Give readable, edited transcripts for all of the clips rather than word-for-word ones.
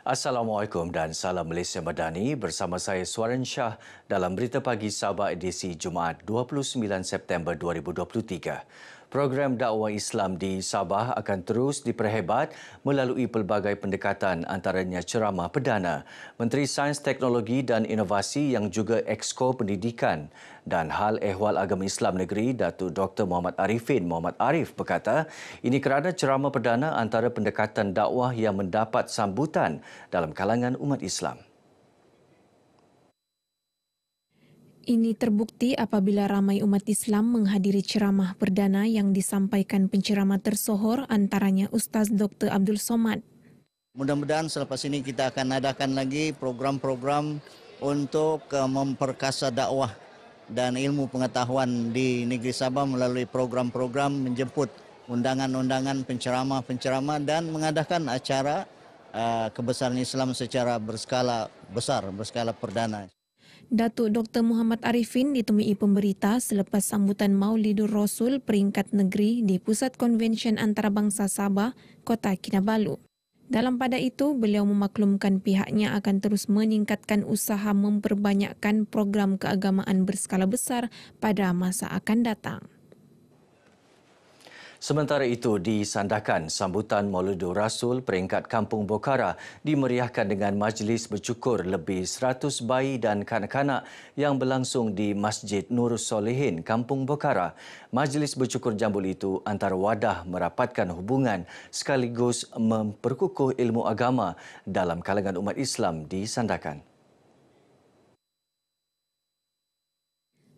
Assalamualaikum dan salam Malaysia Madani bersama saya Suaran Shah dalam Berita Pagi Sabah edisi Jumaat 29 September 2023. Program dakwah Islam di Sabah akan terus diperhebat melalui pelbagai pendekatan antaranya ceramah perdana, Menteri Sains Teknologi dan Inovasi yang juga Exco Pendidikan dan Hal Ehwal Agama Islam Negeri Datuk Dr. Muhammad Arifin Muhammad Arif berkata ini kerana ceramah perdana antara pendekatan dakwah yang mendapat sambutan dalam kalangan umat Islam. Ini terbukti apabila ramai umat Islam menghadiri ceramah perdana yang disampaikan penceramah tersohor antaranya Ustaz Dr. Abdul Somad. Mudah-mudahan selepas ini kita akan adakan lagi program-program untuk memperkasa dakwah dan ilmu pengetahuan di negeri Sabah melalui program-program menjemput undangan-undangan penceramah-penceramah dan mengadakan acara kebesaran Islam secara berskala besar, berskala perdana. Datuk Dr. Muhammad Arifin ditemui pemberita selepas sambutan Maulidur Rasul peringkat negeri di Pusat Konvensyen Antarabangsa Sabah, Kota Kinabalu. Dalam pada itu, beliau memaklumkan pihaknya akan terus meningkatkan usaha memperbanyakkan program keagamaan berskala besar pada masa akan datang. Sementara itu, di Sandakan, sambutan Maulidur Rasul peringkat Kampung Bokara dimeriahkan dengan majlis bercukur lebih 100 bayi dan kanak-kanak yang berlangsung di Masjid Nurus Solehin, Kampung Bokara. Majlis bercukur jambul itu antara wadah merapatkan hubungan sekaligus memperkukuh ilmu agama dalam kalangan umat Islam di Sandakan.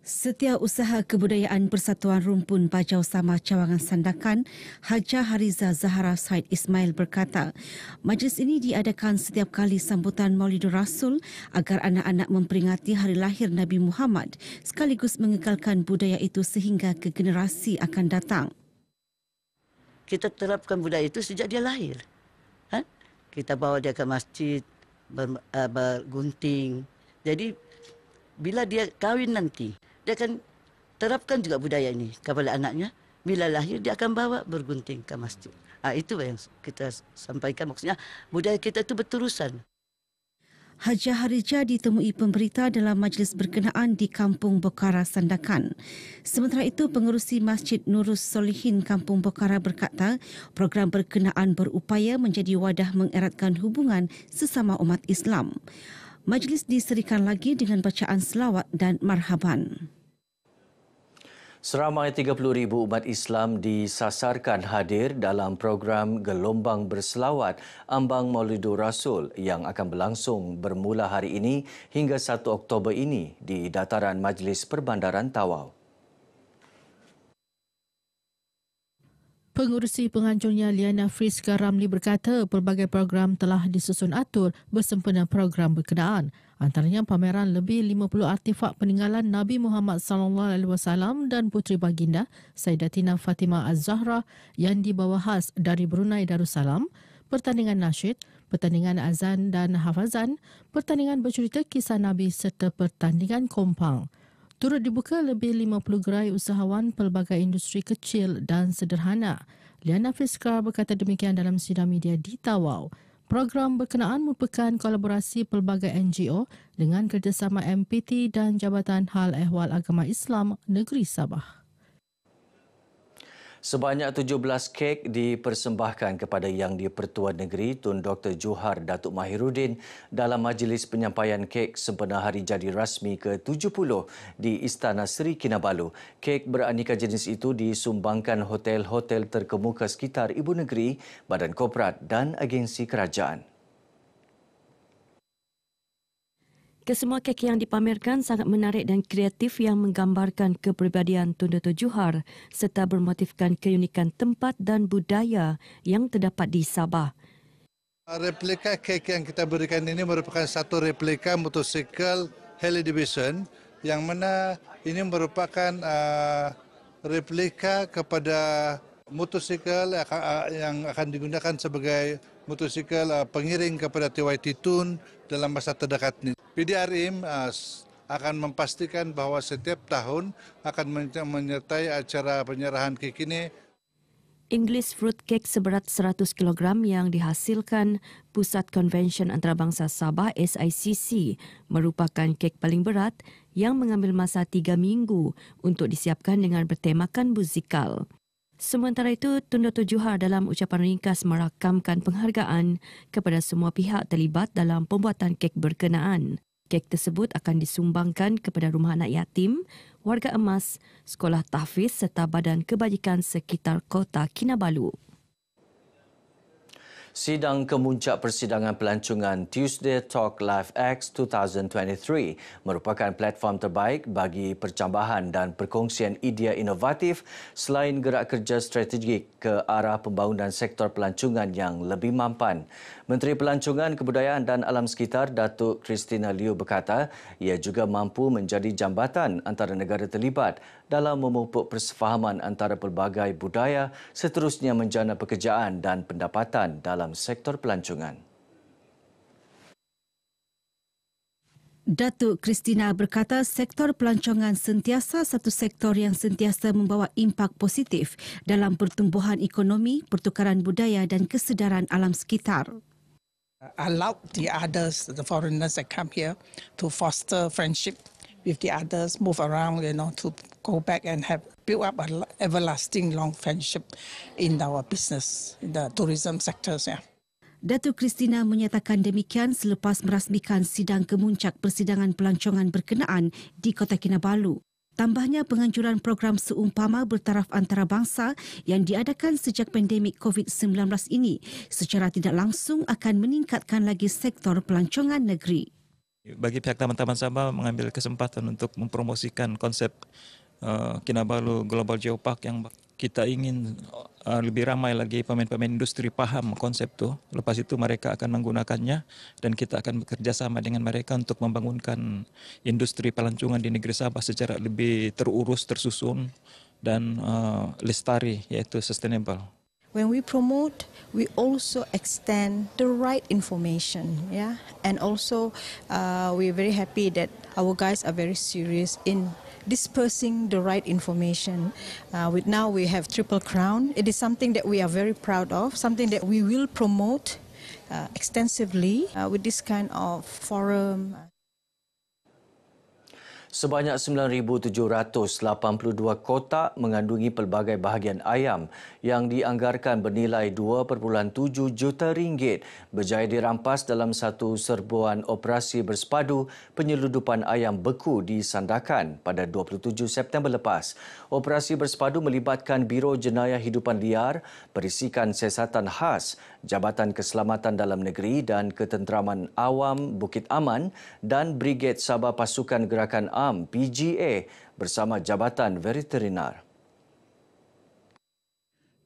Setiausaha Kebudayaan Persatuan Rumpun Bajau Samar Cawangan Sandakan, Hajah Hariza Zahara Said Ismail berkata, majlis ini diadakan setiap kali sambutan Maulidur Rasul agar anak-anak memperingati hari lahir Nabi Muhammad sekaligus mengekalkan budaya itu sehingga ke generasi akan datang. Kita terapkan budaya itu sejak dia lahir. Kita bawa dia ke masjid, bergunting. Jadi, bila dia kahwin nanti, dia akan terapkan juga budaya ini kepada anaknya. Bila lahir, dia akan bawa bergunting ke masjid. Itu yang kita sampaikan. Maksudnya, budaya kita itu berterusan. Hajah Harija ditemui pemberita dalam majlis berkenaan di Kampung Bokara Sandakan. Sementara itu, pengerusi Masjid Nurus Solihin Kampung Bokara berkata, program berkenaan berupaya menjadi wadah mengeratkan hubungan sesama umat Islam. Majlis diserikan lagi dengan bacaan selawat dan marhaban. Seramai 30,000 umat Islam disasarkan hadir dalam program Gelombang Berselawat Ambang Maulidur Rasul yang akan berlangsung bermula hari ini hingga 1 Oktober ini di Dataran Majlis Perbandaran Tawau. Pengurusi penganjurnya Liana Friska Ramli berkata pelbagai program telah disusun atur bersempena program berkenaan. Antaranya pameran lebih 50 artifak peninggalan Nabi Muhammad SAW dan Puteri Baginda Sayyidatina Fatimah Az-Zahra yang dibawa khas dari Brunei Darussalam, pertandingan nasyid, pertandingan azan dan hafazan, pertandingan bercerita kisah Nabi serta pertandingan kompang. Turut dibuka lebih 50 gerai usahawan pelbagai industri kecil dan sederhana. Liana Friska berkata demikian dalam sidang media di Tawau. Program berkenaan merupakan kolaborasi pelbagai NGO dengan kerjasama MPT dan Jabatan Hal Ehwal Agama Islam Negeri Sabah. Sebanyak 17 kek dipersembahkan kepada Yang di-Pertuan Negeri Tun Dr. Johar Datuk Mahiruddin dalam majlis penyampaian kek sempena hari jadi rasmi ke-70 di Istana Seri Kinabalu. Kek beraneka jenis itu disumbangkan hotel-hotel terkemuka sekitar Ibu Negeri, Badan Korporat dan agensi kerajaan. Kesemua kek yang dipamerkan sangat menarik dan kreatif yang menggambarkan kepribadian Tun Dr. Johar serta bermotifkan keunikan tempat dan budaya yang terdapat di Sabah. Replika kek yang kita berikan ini merupakan satu replika motosikal Harley Davidson yang mana ini merupakan replika kepada motosikal yang akan digunakan sebagai motosikal pengiring kepada TYT Tun dalam masa terdekat ini. PDRM akan memastikan bahawa setiap tahun akan menyertai acara penyerahan kek ini. English fruit cake seberat 100 kg yang dihasilkan Pusat Convention Antarabangsa Sabah SICC merupakan kek paling berat yang mengambil masa 3 minggu untuk disiapkan dengan bertemakan musikal. Sementara itu, Tun Dr. Johar dalam ucapan ringkas merakamkan penghargaan kepada semua pihak terlibat dalam pembuatan kek berkenaan. Kek tersebut akan disumbangkan kepada rumah anak yatim, warga emas, sekolah tahfiz serta badan kebajikan sekitar Kota Kinabalu. Sidang kemuncak persidangan pelancongan Tuesday Talk Live X 2023 merupakan platform terbaik bagi percambahan dan perkongsian idea inovatif selain gerak kerja strategik ke arah pembangunan sektor pelancongan yang lebih mampan. Menteri Pelancongan, Kebudayaan dan Alam Sekitar Datuk Christina Liu berkata ia juga mampu menjadi jambatan antara negara terlibat dalam memupuk persefahaman antara pelbagai budaya seterusnya menjana pekerjaan dan pendapatan dalam sektor pelancongan. Datuk Christina berkata sektor pelancongan sentiasa satu sektor yang sentiasa membawa impak positif dalam pertumbuhan ekonomi, pertukaran budaya dan kesedaran alam sekitar. Allow the others, the foreigners that come here, to foster friendship with the others, move around, to go back and have build up an everlasting long friendship in our business, in the tourism sectors. Yeah. Datuk Christina menyatakan demikian selepas merasmikan sidang kemuncak persidangan pelancongan berkenaan di Kota Kinabalu. Tambahnya penganjuran program seumpama bertaraf antarabangsa yang diadakan sejak pandemik COVID-19 ini secara tidak langsung akan meningkatkan lagi sektor pelancongan negeri. Bagi pihak Taman-Taman Sabah mengambil kesempatan untuk mempromosikan konsep Kinabalu Global Geopark yang kita ingin lebih ramai lagi pemain-pemain industri paham konsep itu. Lepas itu mereka akan menggunakannya dan kita akan bekerjasama dengan mereka untuk membangunkan industri pelancongan di negeri Sabah secara lebih terurus, tersusun dan lestari, yaitu sustainable. When we promote, we also extend the right information, and also we're very happy that our guys are very serious in dispersing the right information. Now we have Triple Crown. It is something that we are very proud of, something that we will promote extensively with this kind of forum. Sebanyak 9,782 kotak mengandungi pelbagai bahagian ayam yang dianggarkan bernilai 2.7 juta ringgit berjaya dirampas dalam satu serbuan operasi bersepadu penyeludupan ayam beku di Sandakan pada 27 September lepas. Operasi bersepadu melibatkan Biro Jenayah Hidupan Liar, Perisikan Siasatan Khas, Jabatan Keselamatan Dalam Negeri dan Ketenteraman Awam Bukit Aman dan Brigade Sabah Pasukan Gerakan AM PGA bersama Jabatan Veterinar.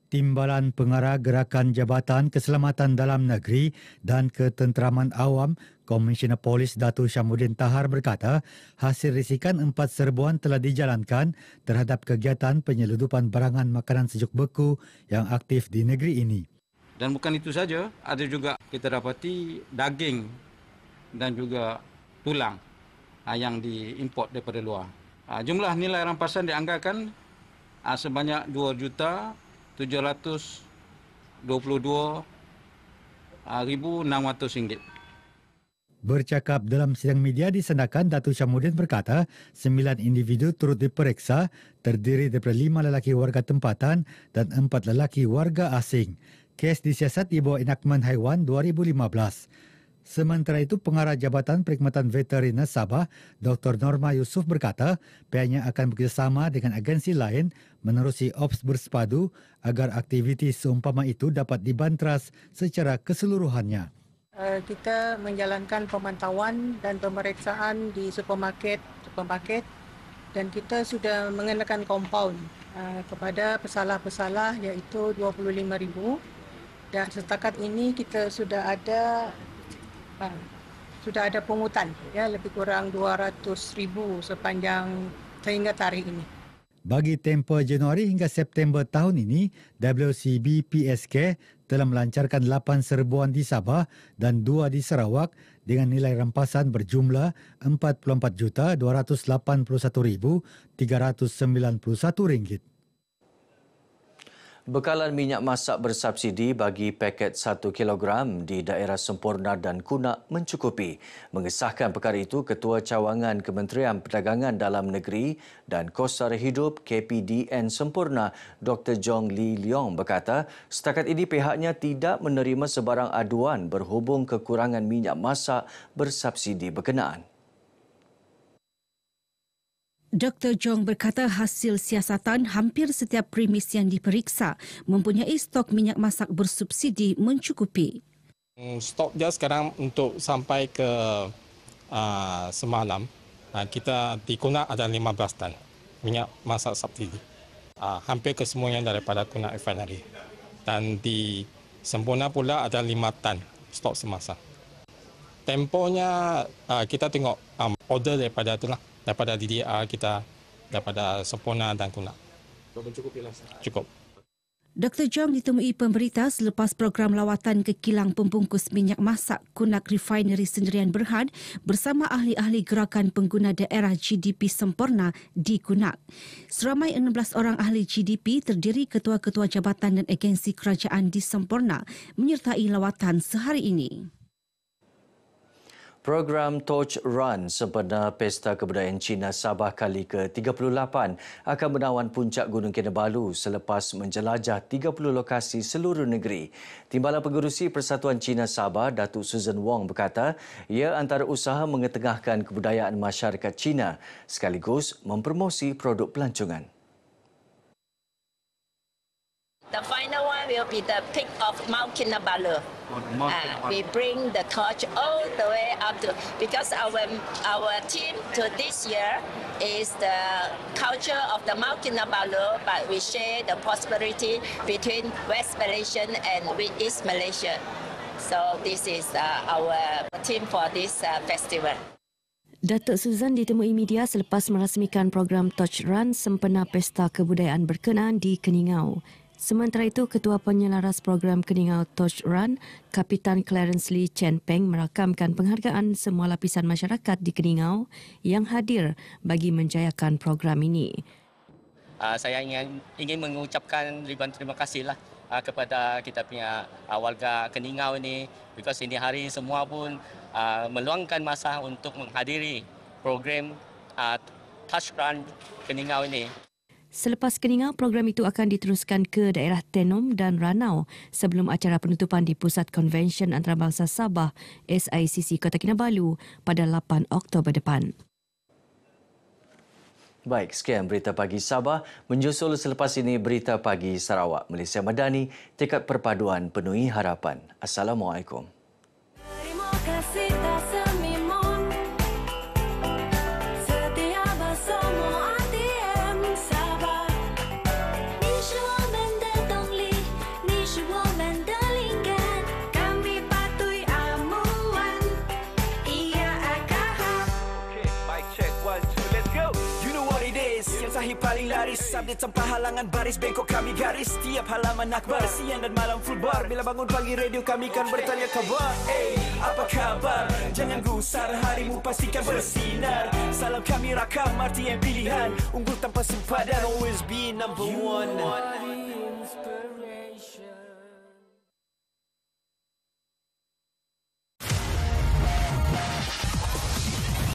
Timbalan Pengarah Gerakan Jabatan Keselamatan Dalam Negeri dan Ketenteraman Awam, Komisioner Polis Datuk Syamuddin Tahar berkata, hasil risikan 4 serbuan telah dijalankan terhadap kegiatan penyeludupan barangan makanan sejuk beku yang aktif di negeri ini. Dan bukan itu saja, ada juga kita dapati daging dan juga tulang yang diimport daripada luar. Jumlah nilai rampasan dianggarkan sebanyak 2,722,600 ringgit. Bercakap dalam sidang media di Sandakan, Datuk Syamuddin berkata 9 individu turut diperiksa terdiri daripada 5 lelaki warga tempatan dan 4 lelaki warga asing. Kes disiasat di bawah Enakmen Haiwan 2015. Sementara itu, Pengarah Jabatan Perkhidmatan Veteriner Sabah, Dr. Norma Yusof berkata pihaknya akan bekerjasama dengan agensi lain menerusi ops bersepadu agar aktiviti seumpama itu dapat dibanteras secara keseluruhannya. Kita menjalankan pemantauan dan pemeriksaan di supermarket dan kita sudah mengenakan kompaun kepada pesalah-pesalah iaitu 25,000 dan setakat ini kita sudah ada pungutan lebih kurang 200,000 sepanjang sehingga tarikh ini. Bagi tempoh Januari hingga September tahun ini, WCB PSK telah melancarkan 8 serbuan di Sabah dan 2 di Sarawak dengan nilai rampasan berjumlah RM44,281,391. Bekalan minyak masak bersubsidi bagi paket 1 kilogram di daerah Semporna dan Kunak mencukupi. Mengesahkan perkara itu, Ketua Cawangan Kementerian Perdagangan Dalam Negeri dan Kos Sara Hidup KPDN Semporna, Dr. Jong Lee Leong berkata, setakat ini pihaknya tidak menerima sebarang aduan berhubung kekurangan minyak masak bersubsidi berkenaan. Dr. Jong berkata hasil siasatan hampir setiap premis yang diperiksa mempunyai stok minyak masak bersubsidi mencukupi. Stok dia sekarang untuk sampai ke semalam, kita di Kunak ada 15 tan minyak masak subsidi. Hampir kesemuanya daripada Kunak Refinery. Dan di Semporna pula ada 5 tan stok semasa. Tempohnya kita tengok order daripada itulah. Daripada DDR kita, daripada Semporna dan Kunak. Cukup. Dr. Jong ditemui pemberita selepas program lawatan ke kilang pembungkus minyak masak Kunak Refinery Sendirian Berhad bersama ahli-ahli gerakan pengguna daerah GDP Semporna di Kunak. Seramai 16 orang ahli GDP terdiri ketua-ketua jabatan dan agensi kerajaan di Semporna menyertai lawatan sehari ini. Program Torch Run sempena Pesta Kebudayaan Cina Sabah kali ke-38 akan menawan puncak Gunung Kinabalu selepas menjelajah 30 lokasi seluruh negeri. Timbalan Pengerusi Persatuan Cina Sabah, Datuk Susan Wong berkata, ia antara usaha mengetengahkan kebudayaan masyarakat Cina sekaligus mempromosi produk pelancongan. The final one will be the peak of Mount Kinabalu. We bring the torch all the way up to, because our theme to this year is the culture of the Mount Kinabalu, but we share the prosperity between West Malaysia and East Malaysia. So this is our theme for this festival. Datuk Susan ditemui media selepas merasmikan program Torch Run sempena Pesta Kebudayaan berkenaan di Keningau. Sementara itu, Ketua Penyelaras Program Keningau Torch Run, Kapitan Clarence Lee Chen Peng merakamkan penghargaan semua lapisan masyarakat di Keningau yang hadir bagi menjayakan program ini. Saya ingin mengucapkan ribuan terima kasihlah kepada kita punya warga Keningau ini, because ini hari semua pun meluangkan masa untuk menghadiri program Torch Run Keningau ini. Selepas Keningau, program itu akan diteruskan ke daerah Tenom dan Ranau sebelum acara penutupan di Pusat Konvensyen Antarabangsa Sabah SICC Kota Kinabalu pada 8 Oktober depan. Baik, sekian Berita Pagi Sabah. Menyusul selepas ini Berita Pagi Sarawak. Malaysia Madani, tekad perpaduan penuhi harapan. Assalamualaikum. Terima kasih tak semimun. Setia bersama ATM Sabah. 你是我们的动力，你是我们的灵感。Kami patuhi amuan. Ia akan hak. Okay, mic check 1 2 let's go. You know what it is. Yang sahih paling laris. Update tanpa halangan baris. Bengkok kami garis. Setiap halaman akbar. Siang dan malam full bar. Bila bangun pagi radio kami kan bertanya kabar. Hey, apa kabar? Jangan gusar. Harimu pastikan bersinar. Salam kami rakam. Arti yang pilihan. Unggul tanpa sempadan. Always be number one. You are the inspiration.